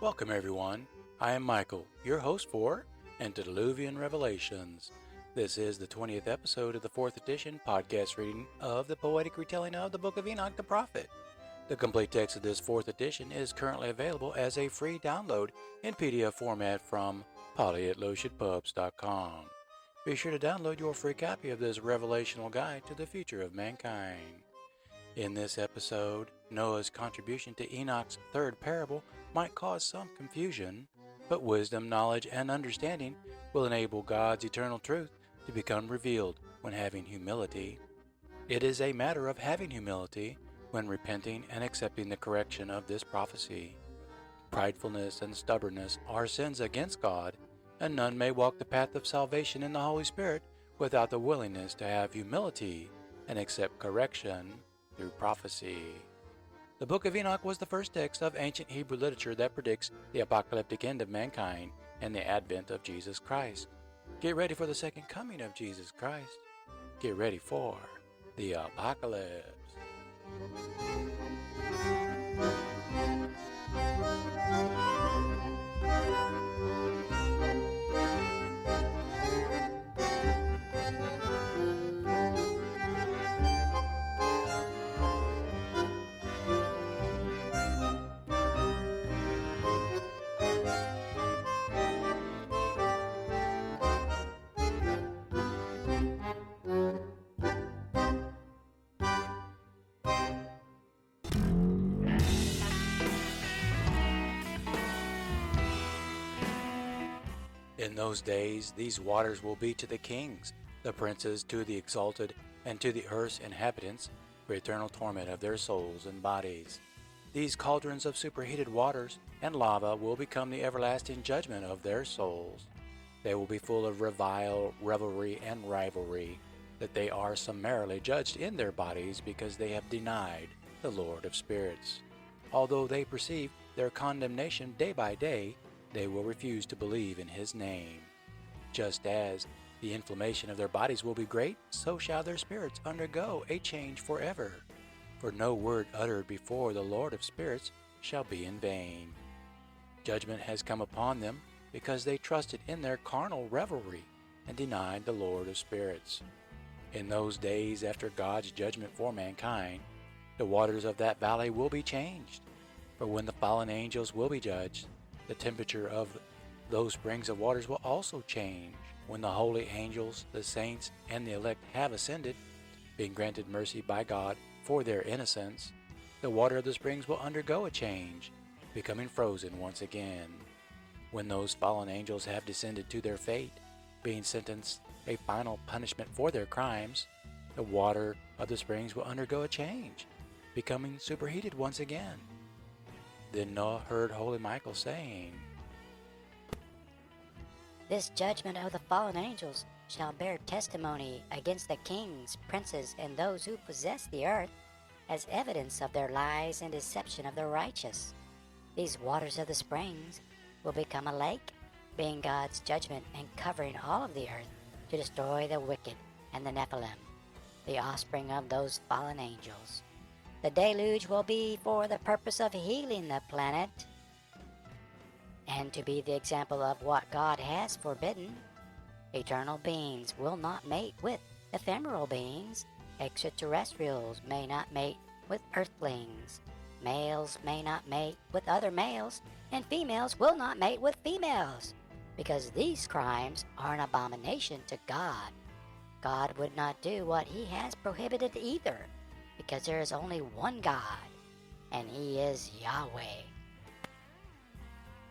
Welcome everyone, I am Michael, your host for Antediluvian Revelations. This is the 20th episode of the 4th edition podcast reading of the poetic retelling of the Book of Enoch the Prophet. The complete text of this 4th edition is currently available as a free download in PDF format from polly@loshitpubs.com. Be sure to download your free copy of this revelational guide to the future of mankind. In this episode, Noah's contribution to Enoch's third parable might cause some confusion, but wisdom, knowledge, and understanding will enable God's eternal truth to become revealed when having humility. It is a matter of having humility when repenting and accepting the correction of this prophecy. Pridefulness and stubbornness are sins against God, and none may walk the path of salvation in the Holy Spirit without the willingness to have humility and accept correction through prophecy. The Book of Enoch was the first text of ancient Hebrew literature that predicts the apocalyptic end of mankind and the advent of Jesus Christ. Get ready for the second coming of Jesus Christ. Get ready for the apocalypse. In those days, these waters will be to the kings, the princes to the exalted, and to the earth's inhabitants for eternal torment of their souls and bodies. These cauldrons of superheated waters and lava will become the everlasting judgment of their souls. They will be full of revile, revelry, and rivalry, that they are summarily judged in their bodies because they have denied the Lord of spirits. Although they perceive their condemnation day by day, they will refuse to believe in His name. Just as the inflammation of their bodies will be great, so shall their spirits undergo a change forever. For no word uttered before the Lord of spirits shall be in vain. Judgment has come upon them because they trusted in their carnal revelry and denied the Lord of spirits. In those days after God's judgment for mankind, the waters of that valley will be changed. For when the fallen angels will be judged, the temperature of those springs of waters will also change. When the holy angels, the saints, and the elect have ascended, being granted mercy by God for their innocence, the water of the springs will undergo a change, becoming frozen once again. When those fallen angels have descended to their fate, being sentenced a final punishment for their crimes, the water of the springs will undergo a change, becoming superheated once again. Then Noah heard holy Michael saying, This judgment of the fallen angels shall bear testimony against the kings, princes, and those who possess the earth, as evidence of their lies and deception of the righteous. These waters of the springs will become a lake, being God's judgment and covering all of the earth to destroy the wicked and the Nephilim, the offspring of those fallen angels. The deluge will be for the purpose of healing the planet and to be the example of what God has forbidden. Eternal beings will not mate with ephemeral beings. Extraterrestrials may not mate with earthlings. Males may not mate with other males, and females will not mate with females, because these crimes are an abomination to God. God would not do what He has prohibited either, because there is only one God, and He is Yahweh.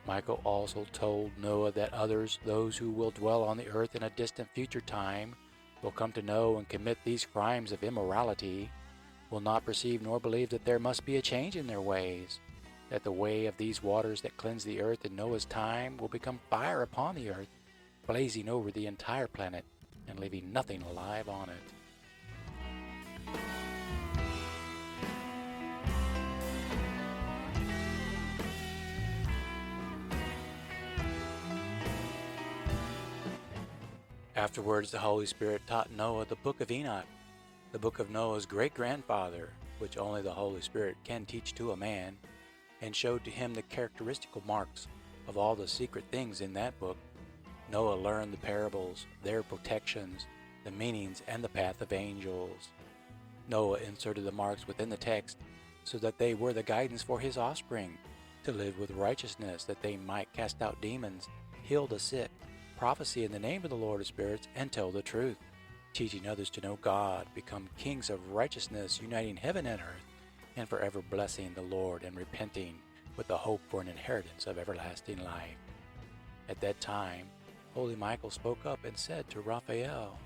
Michael also told Noah that others, those who will dwell on the earth in a distant future time, will come to know and commit these crimes of immorality, will not perceive nor believe that there must be a change in their ways, that the way of these waters that cleanse the earth in Noah's time will become fire upon the earth, blazing over the entire planet and leaving nothing alive on it. Afterwards, the Holy Spirit taught Noah the book of Enoch, the book of Noah's great-grandfather, which only the Holy Spirit can teach to a man, and showed to him the characteristical marks of all the secret things in that book. Noah learned the parables, their protections, the meanings, and the path of angels. Noah inserted the marks within the text so that they were the guidance for his offspring, to live with righteousness, that they might cast out demons, heal the sick, prophesy in the name of the Lord of spirits, and tell the truth, teaching others to know God, become kings of righteousness, uniting heaven and earth, and forever blessing the Lord and repenting with the hope for an inheritance of everlasting life. At that time, Holy Michael spoke up and said to Raphael,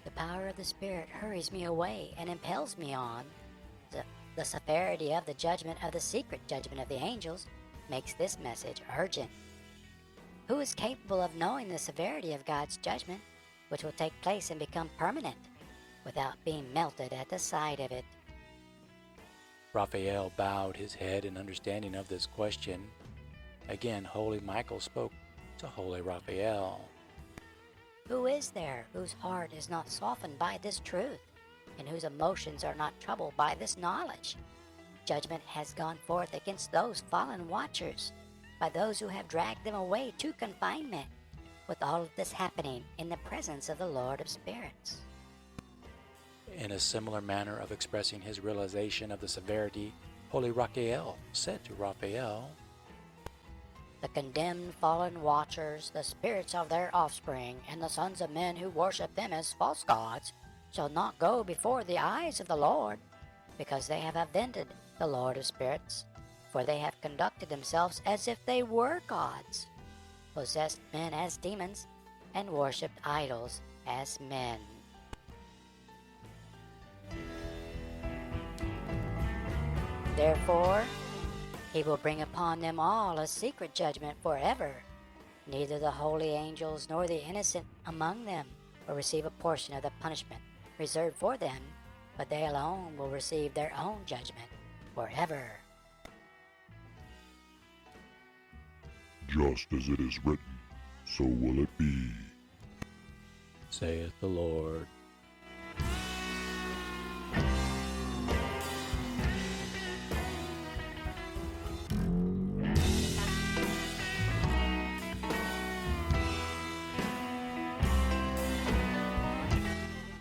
"The power of the Spirit hurries me away and impels me on. The severity of the judgment of the secret judgment of the angels makes this message urgent. Who is capable of knowing the severity of God's judgment, which will take place and become permanent, without being melted at the sight of it?" Raphael bowed his head in understanding of this question. Again, Holy Michael spoke to Holy Raphael. "Who is there whose heart is not softened by this truth, and whose emotions are not troubled by this knowledge? Judgment has gone forth against those fallen watchers, by those who have dragged them away to confinement, with all of this happening in the presence of the Lord of spirits." In a similar manner of expressing his realization of the severity, Holy Rachiel said to Raphael, "The condemned fallen watchers, the spirits of their offspring, and the sons of men who worship them as false gods, shall not go before the eyes of the Lord, because they have offended the Lord of spirits, for they have conducted themselves as if they were gods, possessed men as demons, and worshipped idols as men." Therefore, he will bring upon them all a secret judgment forever. Neither the holy angels nor the innocent among them will receive a portion of the punishment reserved for them, but they alone will receive their own judgment forever. Just as it is written, so will it be, saith the Lord.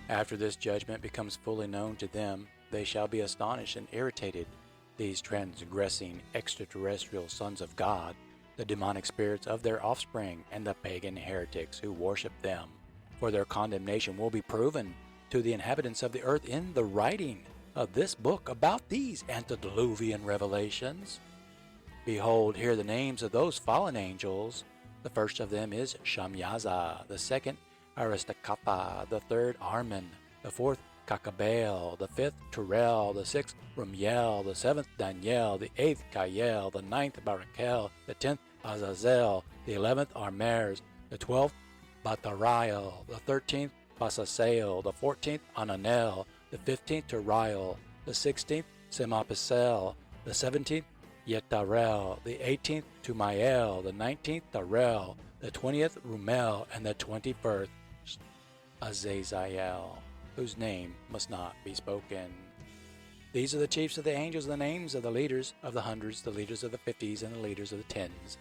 After this judgment becomes fully known to them, they shall be astonished and irritated, these transgressing extraterrestrial sons of God, the demonic spirits of their offspring, and the pagan heretics who worship them. For their condemnation will be proven to the inhabitants of the earth in the writing of this book about these antediluvian revelations. Behold, here the names of those fallen angels. The first of them is Shamyaza, the second Aristakapa, the third Armin, the fourth Kakabel, the fifth Turel, the sixth Rumiel, the seventh Daniel, the eighth Kael, the ninth Barakel, the 10th Azazel, the 11th Armers, the 12th Batariel, the 13th Basasael, the 14th Ananel, the 15th Turiel, the 16th Semapisel, the 17th Yetarel, the 18th Tumael, the 19th Tarel, the 20th Rumel, and the 21st Azazel, whose name must not be spoken. These are the chiefs of the angels, the names of the leaders of the hundreds, the leaders of the 50s, and the leaders of the 10s.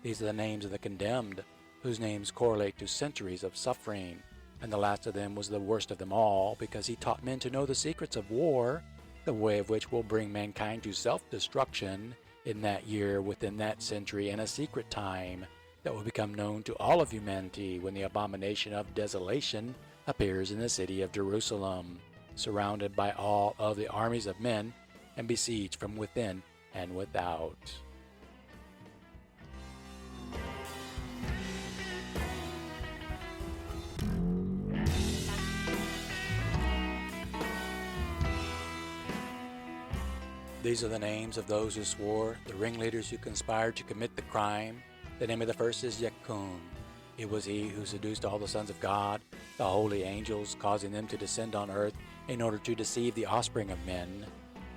These are the names of the condemned, whose names correlate to centuries of suffering. And the last of them was the worst of them all, because he taught men to know the secrets of war, the way of which will bring mankind to self-destruction in that year, within that century, and a secret time that will become known to all of humanity when the abomination of desolation appears in the city of Jerusalem, surrounded by all of the armies of men and besieged from within and without. These are the names of those who swore, the ringleaders who conspired to commit the crime. The name of the first is Yakun. It was he who seduced all the sons of God, the holy angels, causing them to descend on earth in order to deceive the offspring of men.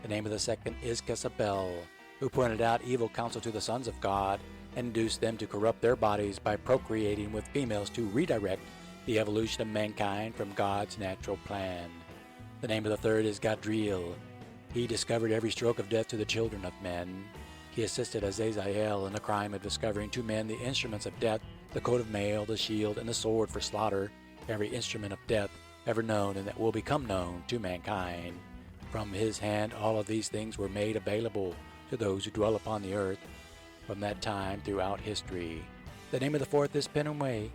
The name of the second is Jezebel, who pointed out evil counsel to the sons of God and induced them to corrupt their bodies by procreating with females to redirect the evolution of mankind from God's natural plan. The name of the third is Gadriel. He discovered every stroke of death to the children of men. He assisted Azazel in the crime of discovering to men the instruments of death, the coat of mail, the shield, and the sword for slaughter, every instrument of death ever known and that will become known to mankind. From his hand all of these things were made available to those who dwell upon the earth from that time throughout history. The name of the fourth is Penumway.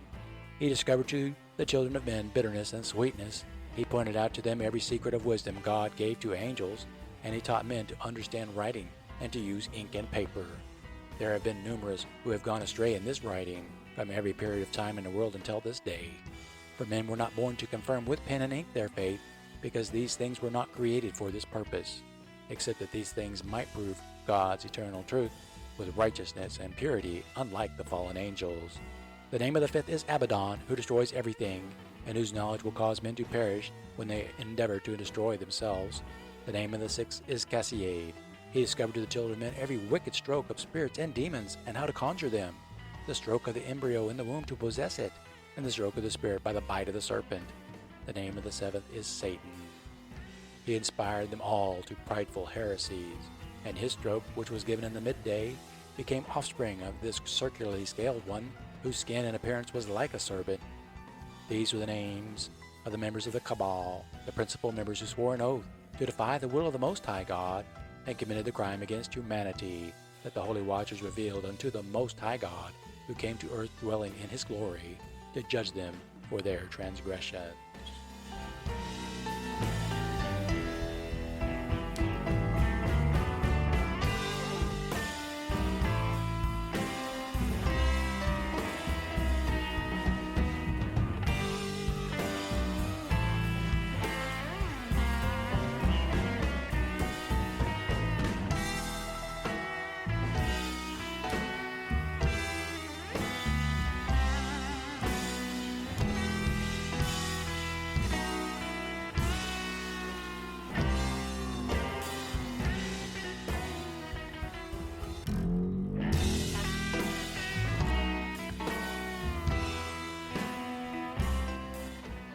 He discovered to the children of men bitterness and sweetness. He pointed out to them every secret of wisdom God gave to angels, and he taught men to understand writing and to use ink and paper. There have been numerous who have gone astray in this writing from every period of time in the world until this day. For men were not born to confirm with pen and ink their faith, because these things were not created for this purpose, except that these things might prove God's eternal truth with righteousness and purity, unlike the fallen angels. The name of the fifth is Abaddon, who destroys everything, and whose knowledge will cause men to perish when they endeavor to destroy themselves. The name of the sixth is Cassiade. He discovered to the children of men every wicked stroke of spirits and demons, and how to conjure them, the stroke of the embryo in the womb to possess it, and the stroke of the spirit by the bite of the serpent. The name of the seventh is Satan. He inspired them all to prideful heresies, and his stroke, which was given in the midday, became offspring of this circularly scaled one, whose skin and appearance was like a serpent. These were the names of the members of the Cabal, the principal members who swore an oath to defy the will of the Most High God, and committed the crime against humanity that the Holy Watchers revealed unto the Most High God, who came to earth dwelling in his glory, to judge them for their transgressions.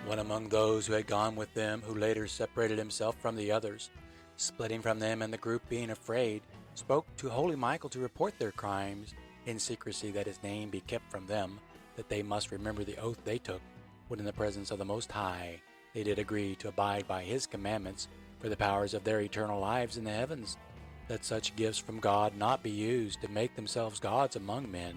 One among those who had gone with them, who later separated himself from the others, splitting from them and the group being afraid, spoke to holy Michael to report their crimes in secrecy, that his name be kept from them, that they must remember the oath they took when in the presence of the Most High they did agree to abide by his commandments for the powers of their eternal lives in the heavens, that such gifts from God not be used to make themselves gods among men.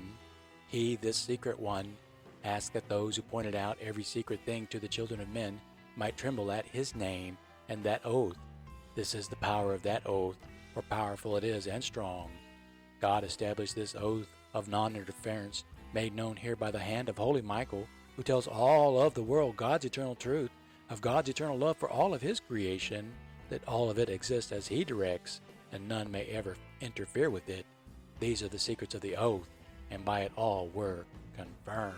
He, this secret one, asked that those who pointed out every secret thing to the children of men might tremble at his name and that oath. This is the power of that oath, for powerful it is and strong. God established this oath of non-interference, made known here by the hand of holy Michael, who tells all of the world God's eternal truth, of God's eternal love for all of his creation, that all of it exists as he directs, and none may ever interfere with it. These are the secrets of the oath, and by it all were confirmed.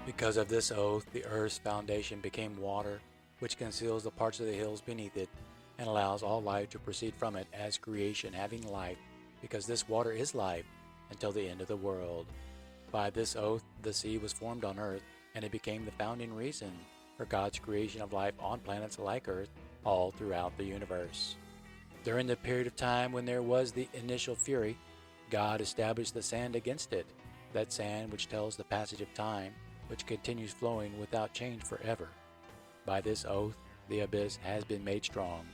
Because of this oath, the earth's foundation became water, which conceals the parts of the hills beneath it, and allows all life to proceed from it as creation having life, because this water is life, until the end of the world. By this oath, the sea was formed on earth, and it became the founding reason for God's creation of life on planets like Earth, all throughout the universe. During the period of time when there was the initial fury, God established the sand against it, that sand which tells the passage of time, which continues flowing without change forever. By this oath, the abyss has been made strong.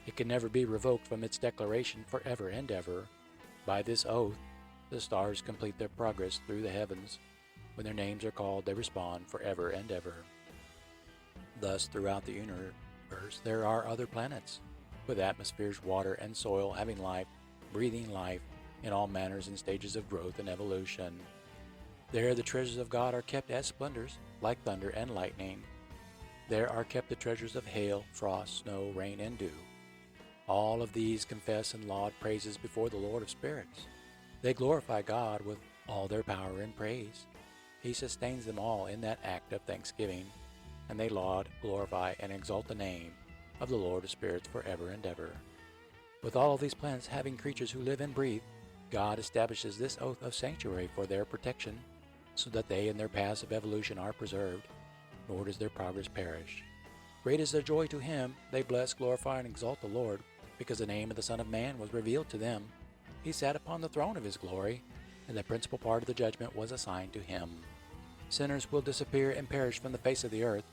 It can never be revoked from its declaration forever and ever. By this oath, the stars complete their progress through the heavens. When their names are called, they respond forever and ever. Thus, throughout the universe, there are other planets, with atmospheres, water, and soil having life, breathing life, in all manners and stages of growth and evolution. There the treasures of God are kept as splendors, like thunder and lightning. There are kept the treasures of hail, frost, snow, rain, and dew. All of these confess and laud praises before the Lord of spirits. They glorify God with all their power and praise. He sustains them all in that act of thanksgiving, and they laud, glorify, and exalt the name of the Lord of spirits forever and ever. With all of these planets having creatures who live and breathe, God establishes this oath of sanctuary for their protection, so that they in their paths of evolution are preserved, nor does their progress perish. Great is their joy to him. They bless, glorify, and exalt the Lord, because the name of the Son of Man was revealed to them. He sat upon the throne of his glory, and the principal part of the judgment was assigned to him. Sinners will disappear and perish from the face of the earth,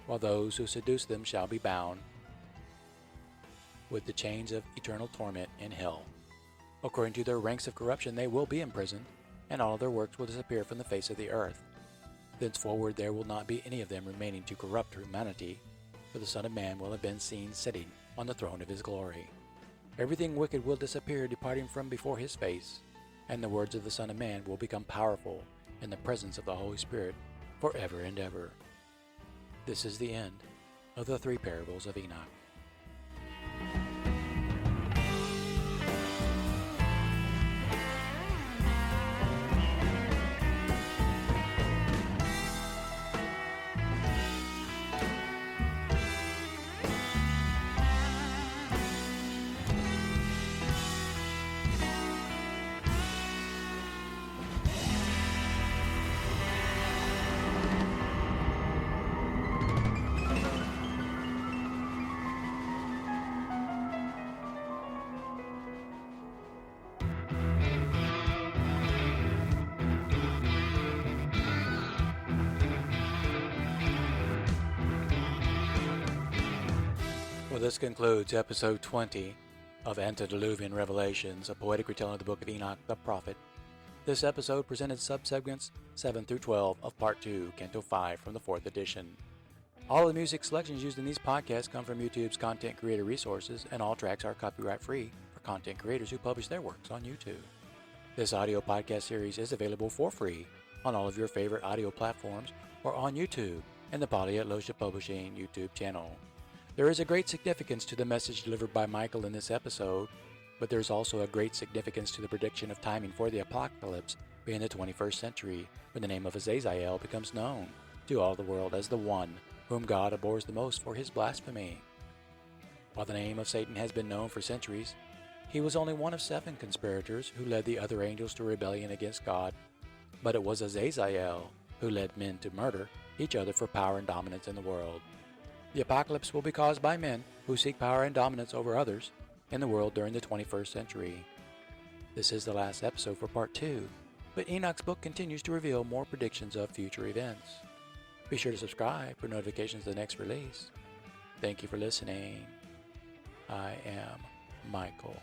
while those who seduce them shall be bound with the chains of eternal torment in hell. According to their ranks of corruption they will be imprisoned, and all their works will disappear from the face of the earth. Thenceforward there will not be any of them remaining to corrupt humanity, for the Son of Man will have been seen sitting on the throne of his glory. Everything wicked will disappear, departing from before his face, and the words of the Son of Man will become powerful in the presence of the Holy Spirit forever and ever. This is the end of the 3 parables of Enoch. Well, this concludes episode 20 of Antediluvian Revelations, a poetic retelling of the book of Enoch the Prophet. This episode presented subsegments 7 through 12 of Part 2, Canto 5 from the 4th edition. All of the music selections used in these podcasts come from YouTube's content creator resources, and all tracks are copyright free for content creators who publish their works on YouTube. This audio podcast series is available for free on all of your favorite audio platforms or on YouTube and the Polyet Loja Publishing YouTube channel. There is a great significance to the message delivered by Michael in this episode, but there's also a great significance to the prediction of timing for the apocalypse being the 21st century, when the name of Azazel becomes known to all the world as the one whom God abhors the most for his blasphemy. While the name of Satan has been known for centuries, he was only one of 7 conspirators who led the other angels to rebellion against God, but it was Azazel who led men to murder each other for power and dominance in the world. The apocalypse will be caused by men who seek power and dominance over others in the world during the 21st century. This is the last episode for Part 2, but Enoch's book continues to reveal more predictions of future events. Be sure to subscribe for notifications of the next release. Thank you for listening. I am Michael.